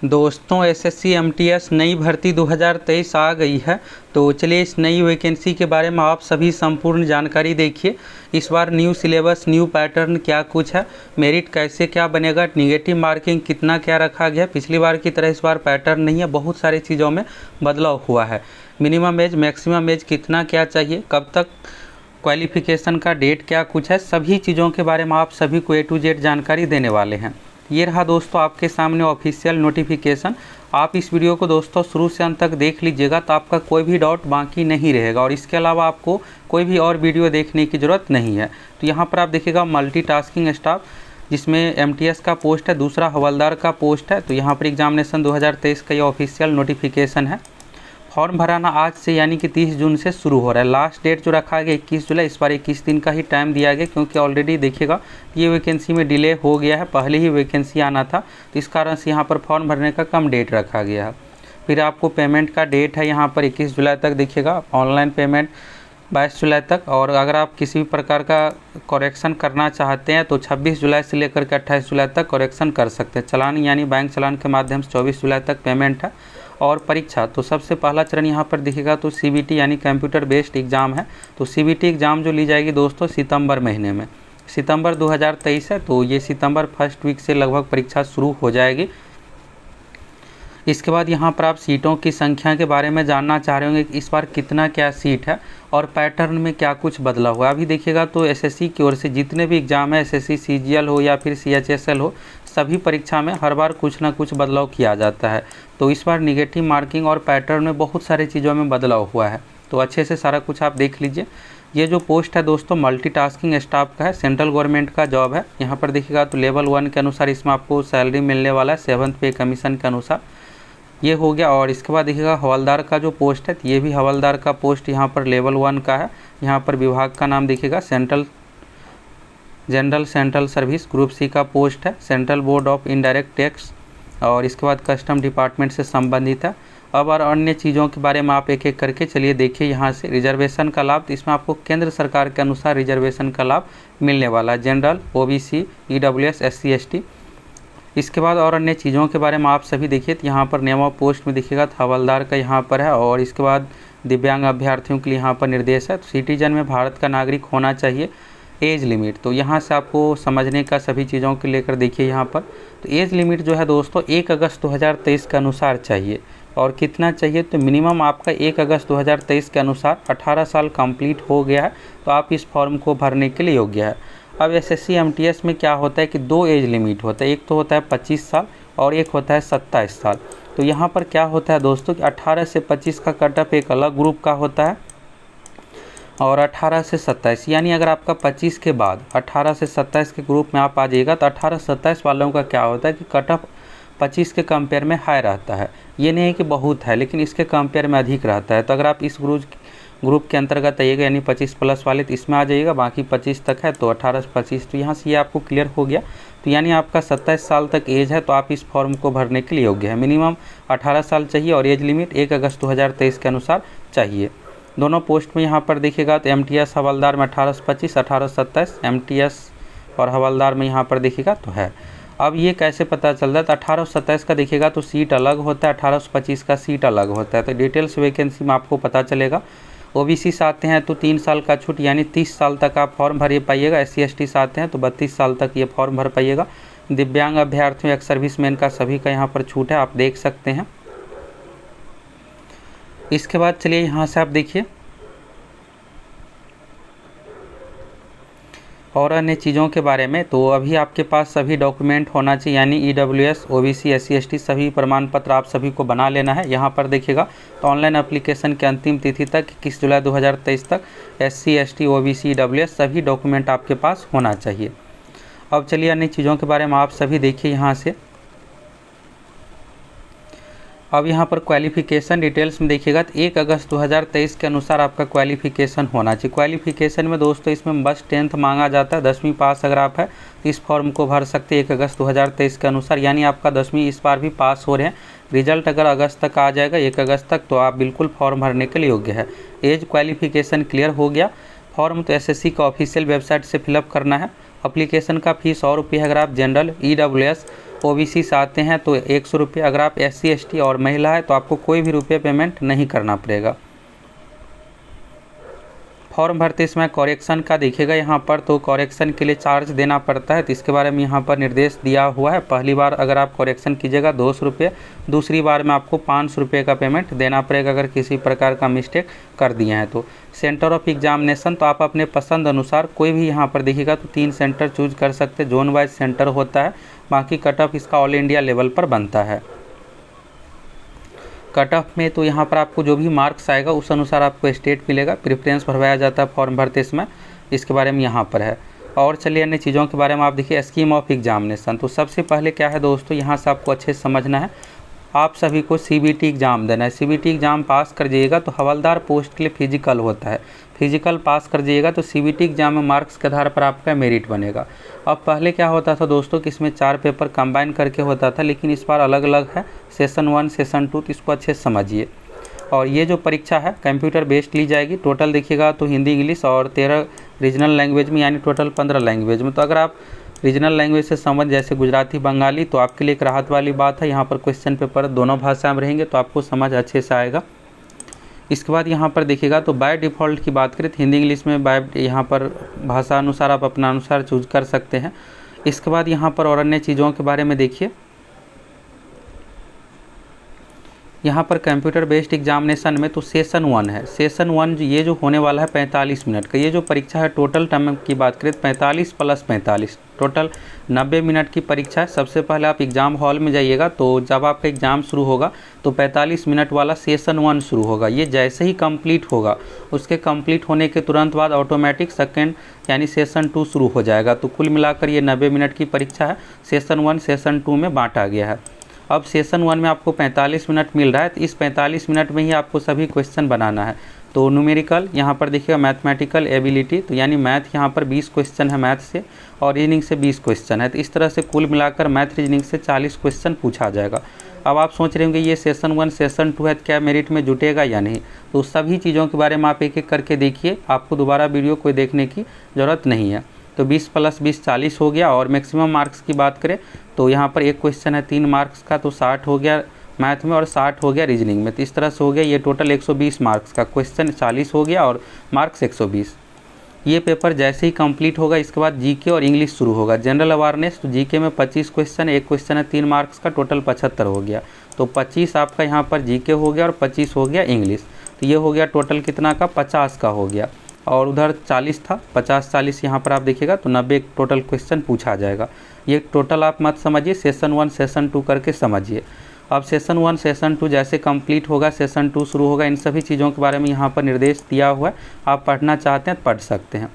दोस्तों SSC MTS नई भर्ती 2023 आ गई है। तो चलिए इस नई वैकेंसी के बारे में आप सभी संपूर्ण जानकारी देखिए। इस बार न्यू सिलेबस, न्यू पैटर्न क्या कुछ है, मेरिट कैसे क्या बनेगा, निगेटिव मार्किंग कितना क्या रखा गया। पिछली बार की तरह इस बार पैटर्न नहीं है, बहुत सारी चीज़ों में बदलाव हुआ है। मिनिमम एज, मैक्सिमम एज कितना क्या चाहिए, कब तक क्वालिफिकेशन का डेट क्या कुछ है, सभी चीज़ों के बारे में आप सभी को A to Z जानकारी देने वाले हैं। ये रहा दोस्तों आपके सामने ऑफिशियल नोटिफिकेशन। आप इस वीडियो को दोस्तों शुरू से अंत तक देख लीजिएगा तो आपका कोई भी डाउट बाकी नहीं रहेगा, और इसके अलावा आपको कोई भी और वीडियो देखने की ज़रूरत नहीं है। तो यहाँ पर आप देखिएगा मल्टीटास्किंग स्टाफ, जिसमें एमटीएस का पोस्ट है, दूसरा हवलदार का पोस्ट है। तो यहाँ पर एग्जामिनेशन 2023 का ये ऑफिशियल नोटिफिकेशन है। फॉर्म भराना आज से यानी कि 30 जून से शुरू हो रहा है। लास्ट डेट जो रखा गया 21 जुलाई, इस बार 21 दिन का ही टाइम दिया गया, क्योंकि ऑलरेडी देखिएगा ये वैकेंसी में डिले हो गया है, पहले ही वैकेंसी आना था, तो इस कारण से यहाँ पर फॉर्म भरने का कम डेट रखा गया है। फिर आपको पेमेंट का डेट है यहाँ पर 21 जुलाई तक देखिएगा, ऑनलाइन पेमेंट 22 जुलाई तक, और अगर आप किसी भी प्रकार का करेक्शन करना चाहते हैं तो 26 जुलाई से लेकर के 28 जुलाई तक करेक्शन कर सकते हैं। चालान यानी बैंक चालान के माध्यम से 24 जुलाई तक पेमेंट है। और परीक्षा तो सबसे पहला चरण यहाँ पर दिखेगा तो सीबीटी यानी कंप्यूटर बेस्ड एग्ज़ाम है। तो सीबीटी एग्ज़ाम जो ली जाएगी दोस्तों सितंबर महीने में, सितंबर 2023 है, तो ये सितंबर फर्स्ट वीक से लगभग परीक्षा शुरू हो जाएगी। इसके बाद यहाँ पर आप सीटों की संख्या के बारे में जानना चाह रहे होंगे कि इस बार कितना क्या सीट है और पैटर्न में क्या कुछ बदला हुआ। अभी देखिएगा तो एसएससी की ओर से जितने भी एग्ज़ाम है, एसएससी सीजीएल हो या फिर सीएचएसएल हो, सभी परीक्षा में हर बार कुछ ना कुछ बदलाव किया जाता है। तो इस बार निगेटिव मार्किंग और पैटर्न में बहुत सारी चीज़ों में बदलाव हुआ है। तो अच्छे से सारा कुछ आप देख लीजिए। ये जो पोस्ट है दोस्तों मल्टीटास्किंग स्टाफ का है, सेंट्रल गवर्नमेंट का जॉब है। यहाँ पर देखिएगा तो लेवल 1 के अनुसार इसमें आपको सैलरी मिलने वाला है 7th पे कमीशन के अनुसार, ये हो गया। और इसके बाद देखिएगा हवलदार का जो पोस्ट है, ये भी हवलदार का पोस्ट यहाँ पर लेवल 1 का है। यहाँ पर विभाग का नाम देखिएगा general central service, group C का पोस्ट है, central board of indirect tax, और इसके बाद कस्टम डिपार्टमेंट से संबंधित है। अब और अन्य चीज़ों के बारे में आप एक एक करके चलिए देखिए। यहाँ से रिजर्वेशन का लाभ, इसमें आपको केंद्र सरकार के अनुसार रिजर्वेशन का लाभ मिलने वाला है, general, OBC, EWS, SC, ST. इसके बाद और अन्य चीज़ों के बारे में आप सभी देखिए। तो यहाँ पर नेम ऑफ पोस्ट में देखिएगा तो हवलदार का यहाँ पर है, और इसके बाद दिव्यांग अभ्यर्थियों के लिए यहाँ पर निर्देश है। तो सिटीजन में भारत का नागरिक होना चाहिए। एज लिमिट, तो यहाँ से आपको समझने का सभी चीज़ों को लेकर देखिए यहाँ पर। तो एज लिमिट जो है दोस्तों 1 अगस्त 2023 के अनुसार चाहिए, और कितना चाहिए तो मिनिमम आपका 1 अगस्त 2023 के अनुसार 18 साल कंप्लीट हो गया है, तो आप इस फॉर्म को भरने के लिए योग्य है। अब एसएससी एमटीएस में क्या होता है कि 2 एज लिमिट होता है, एक तो होता है 25 साल और एक होता है 27 साल। तो यहाँ पर क्या होता है दोस्तों कि 18 से 25 का कटअप एक अलग ग्रुप का होता है, और 18 से 27 यानी अगर आपका 25 के बाद 18 से 27 के ग्रुप में आप आ जाइएगा तो 18-27 वालों का क्या होता है कि कटअप 25 के कंपेयर में हाई रहता है। ये नहीं है कि बहुत है, लेकिन इसके कंपेयर में अधिक रहता है। तो अगर आप इस ग्रुप के अंतर्गत आइएगा यानी 25 प्लस वाले, तो इसमें आ जाइएगा, बाकी 25 तक है तो 18 से 25। तो यहाँ से ये आपको क्लियर हो गया। तो यानी आपका 27 साल तक एज है, तो आप इस फॉर्म को भरने के लिए योग्य है। मिनिमम 18 साल चाहिए और एज लिमिट 1 अगस्त 2023 के अनुसार चाहिए। दोनों पोस्ट में यहाँ पर देखिएगा तो एमटीएस हवलदार में 18 से 25, 18 से 27, एमटीएस और हवलदार में यहाँ पर देखिएगा तो है। अब ये कैसे पता चल रहा है तो 18 से 27 का देखिएगा तो सीट अलग होता है, 18 से 25 का सीट अलग होता है। तो डिटेल्स वैकेंसी में आपको पता चलेगा। ओबीसी से आते हैं तो 3 साल का छूट यानी 30 साल तक आप फॉर्म भर पाइएगा। एससी एसटी से आते हैं तो 32 साल तक ये फॉर्म भर पाइएगा। दिव्यांग अभ्यर्थियों, एक्स सर्विसमैन का सभी का यहाँ पर छूट है, आप देख सकते हैं। इसके बाद चलिए यहाँ से आप देखिए और अन्य चीज़ों के बारे में। तो अभी आपके पास सभी डॉक्यूमेंट होना चाहिए, यानी ईडब्ल्यूएस, ओबीसी, एससी, एसटी सभी प्रमाण पत्र आप सभी को बना लेना है। यहाँ पर देखिएगा तो ऑनलाइन एप्लीकेशन की अंतिम तिथि तक 21 जुलाई 2023 तक एससी, एसटी, ओबीसी, ईडब्ल्यूएस सभी डॉक्यूमेंट आपके पास होना चाहिए। अब चलिए अन्य चीज़ों के बारे में आप सभी देखिए यहाँ से। अब यहाँ पर क्वालिफ़िकेशन डिटेल्स में देखिएगा तो 1 अगस्त 2023 के अनुसार आपका क्वालिफ़िकेशन होना चाहिए। क्वालिफ़िकेशन में दोस्तों इसमें बस 10th मांगा जाता है, 10वीं पास अगर आप है तो इस फॉर्म को भर सकते हैं 1 अगस्त 2023 के अनुसार, यानी आपका 10वीं इस बार भी पास हो रहे हैं। रिजल्ट अगर अगस्त तक आ जाएगा 1 अगस्त तक, तो आप बिल्कुल फॉर्म भरने के लिए योग्य है। एज क्वालिफ़िकेशन क्लियर हो गया। फॉर्म तो एसएससी का ऑफिशियल वेबसाइट से फिलअप करना है। अप्लीकेशन का फ़ीस 100 रुपये है अगर आप जनरल, ईडब्ल्यूएस, ओबीसी से आते हैं तो 100 रुपये, अगर आप SC ST और महिला है तो आपको कोई भी रुपये पेमेंट नहीं करना पड़ेगा। फॉर्म भरते इसमें कॉरेक्शन का देखिएगा यहाँ पर, तो कॉरेक्शन के लिए चार्ज देना पड़ता है, तो इसके बारे में यहाँ पर निर्देश दिया हुआ है। पहली बार अगर आप कॉरेक्शन कीजिएगा 200 रुपये, दूसरी बार में आपको 500 रुपये का पेमेंट देना पड़ेगा अगर किसी प्रकार का मिस्टेक कर दिए हैं तो। सेंटर ऑफ एग्जामिनेशन तो आप अपने पसंद अनुसार कोई भी यहाँ पर देखिएगा तो 3 सेंटर चूज कर सकते हैं, जोन वाइज सेंटर होता है, बाकी कट ऑफ इसका ऑल इंडिया लेवल पर बनता है। कट ऑफ में तो यहाँ पर आपको जो भी मार्क्स आएगा उस अनुसार आपको स्टेट मिलेगा, प्रेफरेंस भरवाया जाता है फॉर्म भरते इसमें, इसके बारे में यहाँ पर है। और चलिए अन्य चीज़ों के बारे में आप देखिए, स्कीम ऑफ एग्जामिनेशन। तो सबसे पहले क्या है दोस्तों, यहाँ से आपको अच्छे से समझना है, आप सभी को CBT एग्ज़ाम देना है। CBT एग्ज़ाम पास कर जाइएगा तो हवलदार पोस्ट के लिए फिजिकल होता है, फिजिकल पास कर जाइएगा तो CBT एग्ज़ाम में मार्क्स के आधार पर आपका मेरिट बनेगा। अब पहले क्या होता था दोस्तों कि इसमें 4 पेपर कंबाइन करके होता था, लेकिन इस बार अलग अलग है, सेशन 1 सेशन 2, तो इसको अच्छे से समझिए। और ये जो परीक्षा है कंप्यूटर बेस्ड ली जाएगी। टोटल देखिएगा तो हिंदी इंग्लिश और 13 रीजनल लैंग्वेज में, यानी टोटल 15 लैंग्वेज में। तो अगर आप रीजनल लैंग्वेज से समझ जैसे गुजराती बंगाली, तो आपके लिए एक राहत वाली बात है, यहाँ पर क्वेश्चन पेपर दोनों भाषा में रहेंगे तो आपको समझ अच्छे से आएगा। इसके बाद यहाँ पर देखिएगा तो बाय डिफ़ॉल्ट की बात करें तो हिंदी इंग्लिश में बाय यहाँ पर भाषा अनुसार आप अपना अनुसार चूज कर सकते हैं। इसके बाद यहाँ पर और अन्य चीज़ों के बारे में देखिए, यहाँ पर कंप्यूटर बेस्ड एग्जामिनेशन में तो सेशन 1 है। सेशन 1 ये जो होने वाला है 45 मिनट का, ये जो परीक्षा है टोटल टाइम की बात करें 45 + 45 टोटल 90 मिनट की परीक्षा है। सबसे पहले आप एग्ज़ाम हॉल में जाइएगा, तो जब आपका एग्ज़ाम शुरू होगा तो 45 मिनट वाला सेशन 1 शुरू होगा। ये जैसे ही कंप्लीट होगा उसके कंप्लीट होने के तुरंत बाद ऑटोमेटिक सेकेंड यानी सेशन 2 शुरू हो जाएगा। तो कुल मिलाकर ये 90 मिनट की परीक्षा है, सेशन 1 सेशन 2 में बांटा गया है। अब सेशन 1 में आपको 45 मिनट मिल रहा है, तो इस 45 मिनट में ही आपको सभी क्वेश्चन बनाना है। तो न्यूमेरिकल यहाँ पर देखिएगा, मैथमेटिकल एबिलिटी, तो यानी मैथ यहाँ पर 20 क्वेश्चन है मैथ से, और रीजनिंग से 20 क्वेश्चन है। तो इस तरह से कुल मिलाकर मैथ रीजनिंग से 40 क्वेश्चन पूछा जाएगा। अब आप सोच रहे होंगे ये सेशन 1 सेशन 2 है, क्या मेरिट में जुटेगा या नहीं, तो सभी चीज़ों के बारे में आप एक एक करके देखिए, आपको दोबारा वीडियो कोई देखने की ज़रूरत नहीं है। तो 20 + 20 40 हो गया। और मैक्सिमम मार्क्स की बात करें तो यहाँ पर एक क्वेश्चन है 3 मार्क्स का, तो 60 हो गया मैथ में और 60 हो गया रीजनिंग में। तो इस तरह से हो गया ये टोटल 120 मार्क्स का, क्वेश्चन 40 हो गया और मार्क्स 120। ये पेपर जैसे ही कंप्लीट होगा इसके बाद जीके और इंग्लिश शुरू होगा। जनरल अवेयरनेस, तो जीके में 25 क्वेश्चन, एक क्वेश्चन है 3 मार्क्स का, टोटल 75 हो गया। तो 25 आपका यहाँ पर जीके हो गया और 25 हो गया इंग्लिश। तो ये हो गया टोटल कितना का, 50 का हो गया। और उधर 40 था, 50 40 यहाँ पर आप देखिएगा तो 90 टोटल क्वेश्चन पूछा जाएगा। ये टोटल आप मत समझिए, सेशन 1 सेशन 2 करके समझिए। अब सेशन 1 सेशन 2 जैसे कंप्लीट होगा सेशन 2 शुरू होगा, इन सभी चीज़ों के बारे में यहाँ पर निर्देश दिया हुआ है। आप पढ़ना चाहते हैं तो पढ़ सकते हैं।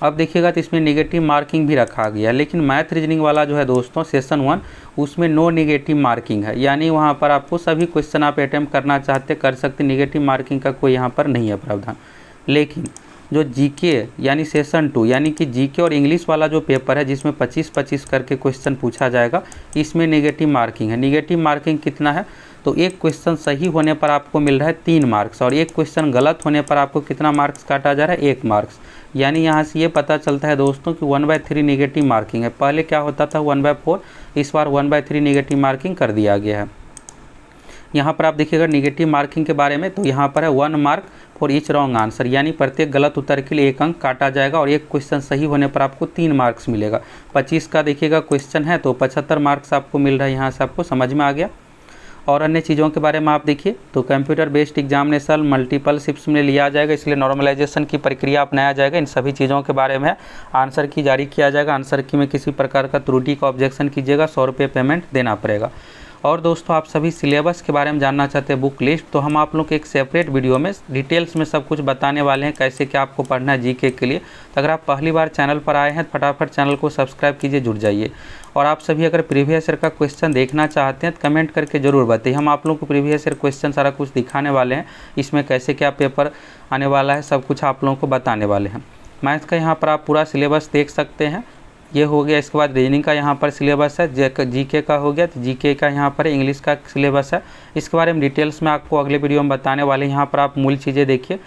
अब देखिएगा तो इसमें नेगेटिव मार्किंग भी रखा गया, लेकिन मैथ रीजनिंग वाला जो है दोस्तों सेशन 1 उसमें नो नेगेटिव मार्किंग है, यानी वहाँ पर आपको सभी क्वेश्चन आप अटैम्प्ट करना चाहते कर सकते, नेगेटिव मार्किंग का कोई यहाँ पर नहीं है प्रावधान। लेकिन जो जीके यानी सेशन 2 यानी कि जीके और इंग्लिश वाला जो पेपर है जिसमें 25-25 करके क्वेश्चन पूछा जाएगा, इसमें नेगेटिव मार्किंग है। नेगेटिव मार्किंग कितना है, तो एक क्वेश्चन सही होने पर आपको मिल रहा है 3 मार्क्स, और एक क्वेश्चन गलत होने पर आपको कितना मार्क्स काटा जा रहा है, 1 मार्क्स। यानी यहाँ से ये पता चलता है दोस्तों कि 1/3 नेगेटिव मार्किंग है। पहले क्या होता था 1/4, इस बार 1/3 नेगेटिव मार्किंग कर दिया गया है। यहाँ पर आप देखिएगा नेगेटिव मार्किंग के बारे में, तो यहाँ पर है 1 mark for each wrong answer, यानी प्रत्येक गलत उत्तर के लिए 1 अंक काटा जाएगा, और एक क्वेश्चन सही होने पर आपको 3 मार्क्स मिलेगा। 25 का देखिएगा क्वेश्चन है तो 75 मार्क्स आपको मिल रहा है, यहाँ से आपको समझ में आ गया। और अन्य चीज़ों के बारे में आप देखिए, तो computer based examination multiple shifts में लिया जाएगा, इसलिए नॉर्मलाइजेशन की प्रक्रिया अपनाया जाएगा। इन सभी चीज़ों के बारे में आंसर की जारी किया जाएगा। आंसर की में किसी प्रकार का त्रुटि का ऑब्जेक्शन कीजिएगा, 100 रुपये पेमेंट देना पड़ेगा। और दोस्तों आप सभी सिलेबस के बारे में जानना चाहते हैं, बुक लिस्ट, तो हम आप लोग के एक सेपरेट वीडियो में डिटेल्स में सब कुछ बताने वाले हैं, कैसे क्या आपको पढ़ना है जीके के लिए। तो अगर आप पहली बार चैनल पर आए हैं तो फटाफट चैनल को सब्सक्राइब कीजिए, जुड़ जाइए। और आप सभी अगर प्रीवियस ईयर का क्वेश्चन देखना चाहते हैं तो कमेंट करके ज़रूर बताइए, हम आप लोग को प्रीवियस ईयर क्वेश्चन सारा कुछ दिखाने वाले हैं, इसमें कैसे क्या पेपर आने वाला है सब कुछ आप लोगों को बताने वाले हैं। मैथ का यहाँ पर आप पूरा सिलेबस देख सकते हैं, ये हो गया। इसके बाद रीजनिंग का यहाँ पर सिलेबस है, जीके का हो गया, तो जीके का यहाँ पर इंग्लिश का सिलेबस है। इसके बारे में डिटेल्स में आपको अगले वीडियो में बताने वाले हैं। यहाँ पर आप मूल चीज़ें देखिए,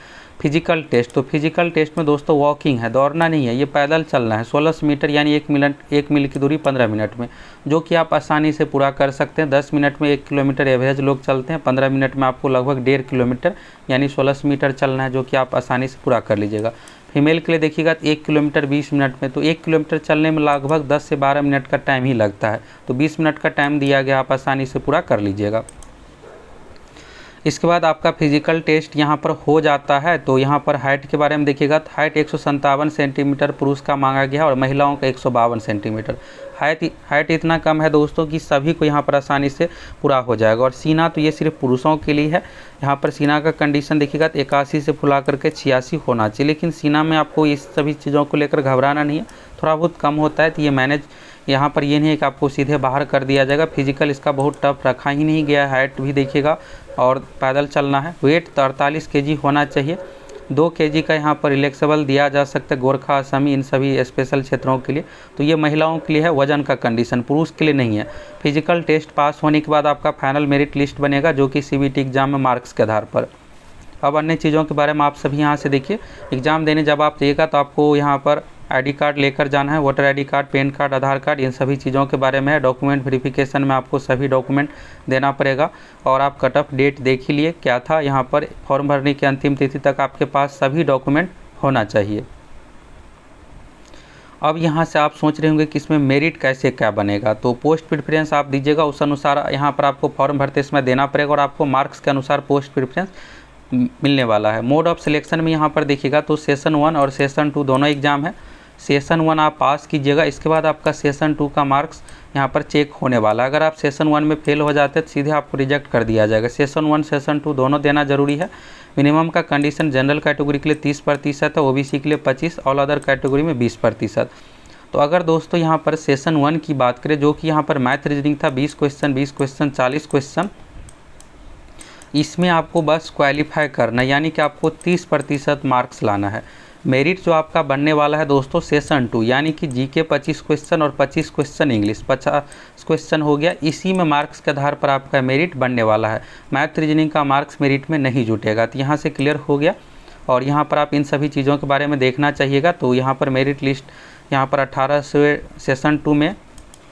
फिजिकल टेस्ट, तो फिजिकल टेस्ट में दोस्तों वॉकिंग है, दौड़ना नहीं है, ये पैदल चलना है 1600 मीटर यानी 1 मील की दूरी 15 मिनट में, जो कि आप आसानी से पूरा कर सकते हैं। 10 मिनट में 1 किलोमीटर एवरेज लोग चलते हैं, 15 मिनट में आपको लगभग 1.5 किलोमीटर यानी 1600 मीटर चलना है, जो कि आप आसानी से पूरा कर लीजिएगा। फीमेल के लिए देखिएगा तो 1 किलोमीटर 20 मिनट में, तो 1 किलोमीटर चलने में लगभग 10 से 12 मिनट का टाइम ही लगता है, तो 20 मिनट का टाइम दिया गया, आप आसानी से पूरा कर लीजिएगा। इसके बाद आपका फिजिकल टेस्ट यहाँ पर हो जाता है। तो यहाँ पर हाइट के बारे में देखिएगा तो हाइट 157 सेंटीमीटर पुरुष का मांगा गया है और महिलाओं का 152 सेंटीमीटर। हाइट इतना कम है दोस्तों कि सभी को यहाँ पर आसानी से पूरा हो जाएगा। और सीना तो ये सिर्फ पुरुषों के लिए है। यहाँ पर सीना का कंडीशन देखिएगा तो 81 से फुला करके 86 होना चाहिए, लेकिन सीना में आपको इस सभी चीज़ों को लेकर घबराना नहीं है, थोड़ा बहुत कम होता है तो ये मैनेज, यहाँ पर ये नहीं है कि आपको सीधे बाहर कर दिया जाएगा। फिजिकल इसका बहुत टफ रखा ही नहीं गया है। हाइट भी देखिएगा और पैदल चलना है। वेट 43 kg होना चाहिए। 2 kg का यहाँ पर रिलैक्सेबल दिया जा सकता है, गोरखा असमी इन सभी स्पेशल क्षेत्रों के लिए। तो ये महिलाओं के लिए है वजन का कंडीशन, पुरुष के लिए नहीं है। फिजिकल टेस्ट पास होने के बाद आपका फाइनल मेरिट लिस्ट बनेगा, जो कि CBT एग्जाम में मार्क्स के आधार पर। अब अन्य चीज़ों के बारे में आप सभी यहाँ से देखिए। एग्ज़ाम देने जब आप जाइएगा तो आपको यहाँ पर ID कार्ड लेकर जाना है, voter ID card, PAN card, Aadhaar card, इन सभी चीज़ों के बारे में है। डॉक्यूमेंट वेरिफिकेशन में आपको सभी डॉक्यूमेंट देना पड़ेगा। और आप कट ऑफ डेट देख ही लिए क्या था, यहाँ पर फॉर्म भरने की अंतिम तिथि तक आपके पास सभी डॉक्यूमेंट होना चाहिए। अब यहाँ से आप सोच रहे होंगे कि इसमें मेरिट कैसे क्या बनेगा, तो पोस्ट प्रेफरेंस आप दीजिएगा, उस अनुसार यहाँ पर आपको फॉर्म भरते समय देना पड़ेगा और आपको मार्क्स के अनुसार पोस्ट प्रेफरेंस मिलने वाला है। मोड ऑफ सिलेक्शन में यहाँ पर देखिएगा तो सेशन 1 और सेशन 2 दोनों एग्जाम है। सेशन 1 आप पास कीजिएगा, इसके बाद आपका सेशन 2 का मार्क्स यहाँ पर चेक होने वाला है। अगर आप सेशन 1 में फेल हो जाते हैं तो सीधे आपको रिजेक्ट कर दिया जाएगा। सेशन 1 सेशन 2 दोनों देना जरूरी है। मिनिमम का कंडीशन जनरल कैटेगरी के लिए 30% है, OBC के लिए 25%, ऑल अदर कैटेगरी में 20%। तो अगर दोस्तों यहाँ पर सेशन 1 की बात करें, जो कि यहाँ पर मैथ रीजनिंग था 20 क्वेश्चन 40 क्वेश्चन, इसमें आपको बस क्वालिफाई करना, यानी कि आपको 30% मार्क्स लाना है। मेरिट जो आपका बनने वाला है दोस्तों सेशन 2, यानी कि GK 25 क्वेश्चन और 25 क्वेश्चन इंग्लिश, 50 क्वेश्चन हो गया। इसी में मार्क्स के आधार पर आपका मेरिट बनने वाला है। मैथ रीजनिंग का मार्क्स मेरिट में नहीं जुटेगा। तो यहाँ से क्लियर हो गया। और यहाँ पर आप इन सभी चीज़ों के बारे में देखना चाहिएगा। तो यहाँ पर मेरिट लिस्ट यहाँ पर 18 से सेशन 2 में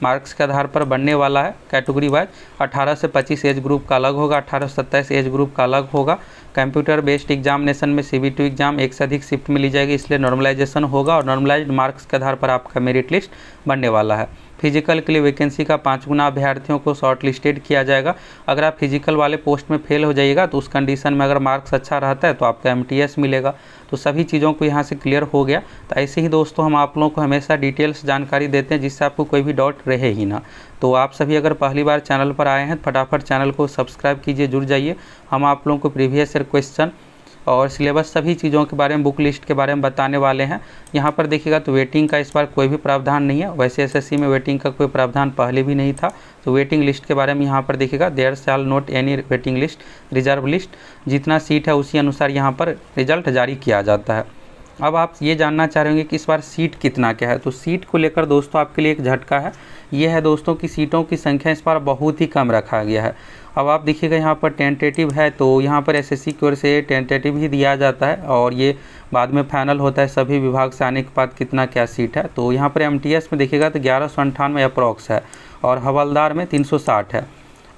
मार्क्स के आधार पर बनने वाला है कैटेगरी वाइज। 18 से 25 एज ग्रुप का अलग होगा, 18 से 27 एज ग्रुप का अलग होगा। कंप्यूटर बेस्ड एग्जामिनेशन में CBT एग्जाम एक से अधिक शिफ्ट में ली जाएगी, इसलिए नॉर्मलाइजेशन होगा और नॉर्मलाइज्ड मार्क्स के आधार पर आपका मेरिट लिस्ट बनने वाला है। फिजिकल के लिए वैकेंसी का 5 गुना अभ्यर्थियों को शॉर्ट लिस्टेड किया जाएगा। अगर आप फिजिकल वाले पोस्ट में फेल हो जाइएगा तो उस कंडीशन में अगर मार्क्स अच्छा रहता है तो आपका MTS मिलेगा। तो सभी चीज़ों को यहाँ से क्लियर हो गया। तो ऐसे ही दोस्तों हम आप लोगों को हमेशा डिटेल्स जानकारी देते हैं, जिससे आपको कोई भी डाउट रहे ही ना। तो आप सभी अगर पहली बार चैनल पर आए हैं तो फटाफट चैनल को सब्सक्राइब कीजिए, जुड़ जाइए। हम आप लोगों को प्रीवियस ईयर क्वेश्चन और सिलेबस सभी चीज़ों के बारे में, बुक लिस्ट के बारे में बताने वाले हैं। यहाँ पर देखिएगा तो वेटिंग का इस बार कोई भी प्रावधान नहीं है। वैसे SSC में वेटिंग का कोई प्रावधान पहले भी नहीं था। तो वेटिंग लिस्ट के बारे में यहाँ पर देखिएगा, there shall not any waiting list, reserve list, जितना सीट है उसी अनुसार यहाँ पर रिजल्ट जारी किया जाता है। अब आप ये जानना चाह रहे होंगे कि इस बार सीट कितना क्या है। तो सीट को लेकर दोस्तों आपके लिए एक झटका है। ये है दोस्तों कि सीटों की संख्या इस बार बहुत ही कम रखा गया है। अब आप देखिएगा यहाँ पर टेंटेटिव है, तो यहाँ पर SSC की ओर से टेंटेटिव ही दिया जाता है और ये बाद में फाइनल होता है सभी विभाग से आने के बाद कितना क्या सीट है। तो यहाँ पर MTS में देखिएगा तो 1198 अप्रॉक्स है और हवलदार में 360 है।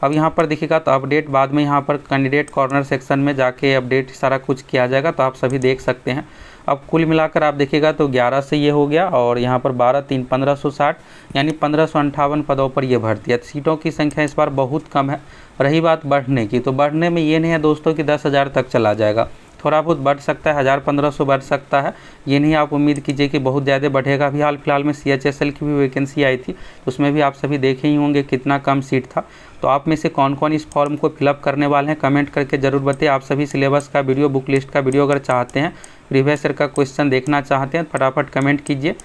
अब यहाँ पर देखिएगा तो अपडेट बाद में यहाँ पर कैंडिडेट कॉर्नर सेक्शन में जाके अपडेट सारा कुछ किया जाएगा, तो आप सभी देख सकते हैं। अब कुल मिलाकर आप देखिएगा तो 11 से ये हो गया और यहाँ पर 1560 यानी 1558 पदों पर ये भर्ती है। सीटों की संख्या इस बार बहुत कम है। रही बात बढ़ने की, तो बढ़ने में ये नहीं है दोस्तों कि 10,000 तक चला जाएगा, थोड़ा बहुत बढ़ सकता है, 1000-1500 बढ़ सकता है। ये नहीं आप उम्मीद कीजिए कि बहुत ज़्यादा बढ़ेगा। अभी हाल फिलहाल में CHSL की भी वैकेंसी आई थी, उसमें भी आप सभी देखे ही होंगे कितना कम सीट था। तो आप में से कौन कौन इस फॉर्म को फिलअप करने वाले हैं कमेंट करके ज़रूर बताइए। आप सभी सिलेबस का वीडियो, बुक लिस्ट का वीडियो अगर चाहते हैं, प्रीवियस ईयर का क्वेश्चन देखना चाहते हैं, फटाफट कमेंट कीजिए।